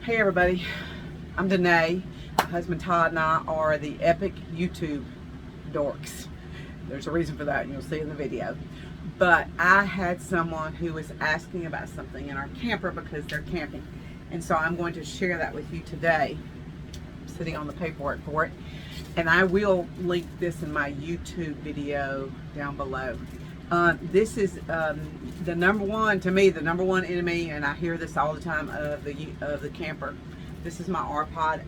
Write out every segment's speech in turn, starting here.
Hey everybody, I'm Danae. My husband Todd and I are the epic YouTube dorks. There's a reason for that and you'll see in the video. But I had someone who was asking about something in our camper because they're camping. And so I'm going to share that with you today. I'm sitting on the paperwork for it. And I will link this in my YouTube video down below. This is the number one, to me, the number one enemy, and I hear this all the time, of the camper. This is my R-Pod,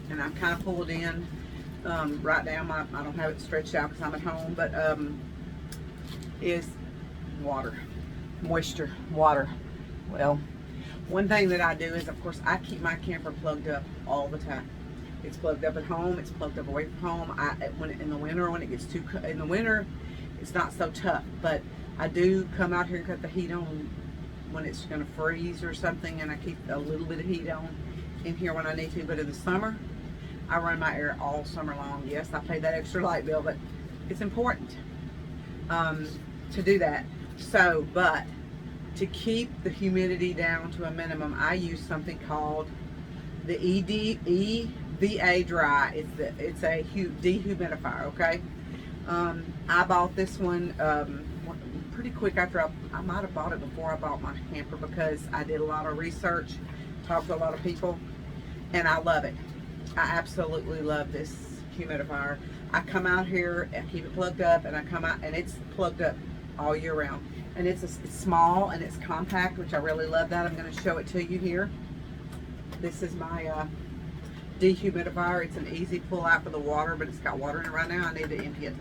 and I'm kind of pulled in right now. I don't have it stretched out because I'm at home, but is water, moisture, water. Well, one thing that I do is, of course, I keep my camper plugged up all the time. It's plugged up at home. It's plugged up away from home. In the winter, when it gets too in the winter, it's not so tough, but I do come out here and cut the heat on when it's going to freeze or something, and I keep a little bit of heat on in here when I need to. But in the summer, I run my air all summer long. Yes, I pay that extra light bill, but it's important to do that. So, but to keep the humidity down to a minimum, I use something called the EVA Dry. It's a dehumidifier, okay? I bought this one pretty quick after I might have bought it before I bought my camper, because I did a lot of research, talked to a lot of people, and I love it. I absolutely love this humidifier. I come out here and keep it plugged up, and I come out and it's plugged up all year round. And it's small and it's compact, which I really love that. I'm going to show it to you here. This is my dehumidifier. It's an easy pull out for the water, but it's got water in it right now. I need to empty it.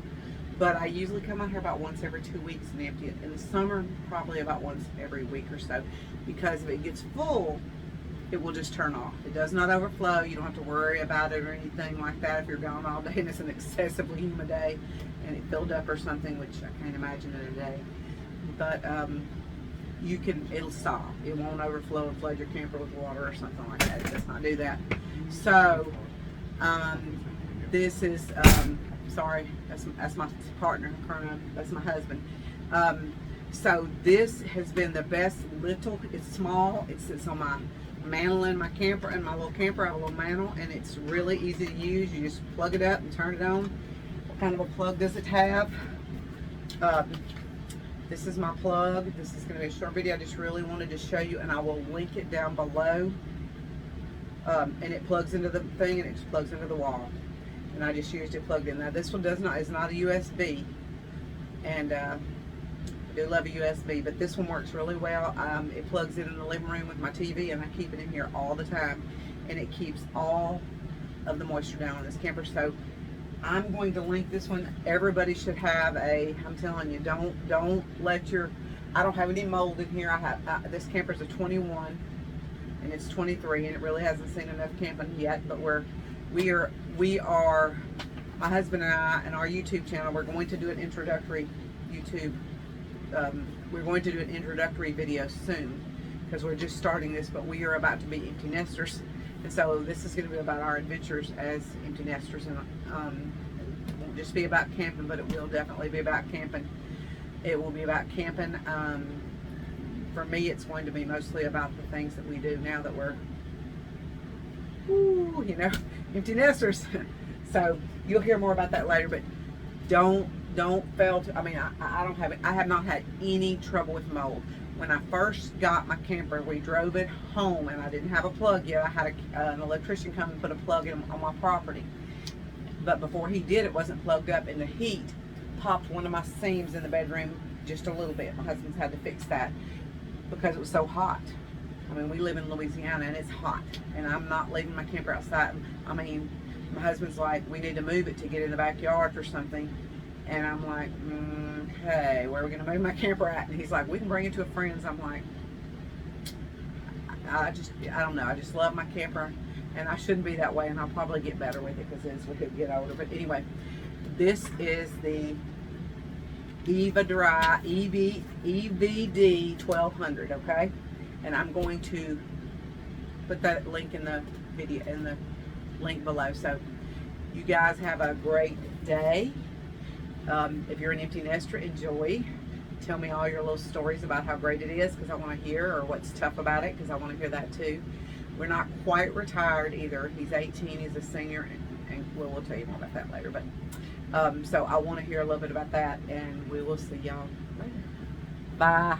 But I usually come out here about once every 2 weeks and empty it. In the summer, probably about once every week or so, because if it gets full, it will just turn off. It does not overflow. You don't have to worry about it or anything like that if you're gone all day and it's an excessively humid day and it filled up or something, which I can't imagine in a day. But it'll stop. It won't overflow and flood your camper with water or something like that. It does not do that. So, this is, sorry, that's my partner, that's my husband. So this has been the best. It's small, it sits on my mantle in my camper, in my little camper. I have a little mantle, and it's really easy to use. You just plug it up and turn it on. What kind of a plug does it have? This is my plug. This is going to be a short video. I just really wanted to show you, and I will link it down below. And it plugs into the thing, and it plugs into the wall. And I just used it plugged in. Now this one is not a USB, and I do love a USB, but this one works really well. It plugs in the living room with my TV, and I keep it in here all the time, and it keeps all of the moisture down in this camper. So I'm going to link this one. Everybody should have I'm telling you, don't let I don't have any mold in here. This camper's a 21 and it's 23, and it really hasn't seen enough camping yet, but we are, my husband and I, and our YouTube channel, we're going to do an introductory we're going to do an introductory video soon, because we're just starting this, but we are about to be empty nesters. And so this is going to be about our adventures as empty nesters, and it won't just be about camping, but it will definitely be about camping. It will be about camping. For me, it's going to be mostly about the things that we do now that we're, empty nesters. So you'll hear more about that later, but don't fail to, I have not had any trouble with mold. When I first got my camper, we drove it home, and I didn't have a plug yet. I had an electrician come and put a plug in on my property. But before he did, it wasn't plugged up, and the heat popped one of my seams in the bedroom just a little bit. My husband's had to fix that because it was so hot. I mean, we live in Louisiana, and it's hot, and I'm not leaving my camper outside. I mean, my husband's like, we need to move it to get in the backyard or something. And I'm like, okay, where are we going to move my camper at? And he's like, we can bring it to a friend's. I'm like, I don't know. I just love my camper, and I shouldn't be that way, and I'll probably get better with it because as we get older. But anyway, this is the EVA Dry EVD 1200, okay? And I'm going to put that link in the video, in the link below. So you guys have a great day. If you're an empty nester, enjoy. Tell me all your little stories about how great it is, because I want to hear, or what's tough about it, because I want to hear that too. We're not quite retired either. He's 18. He's a senior, and we'll tell you more about that later. But so I want to hear a little bit about that, and we will see y'all later. Bye.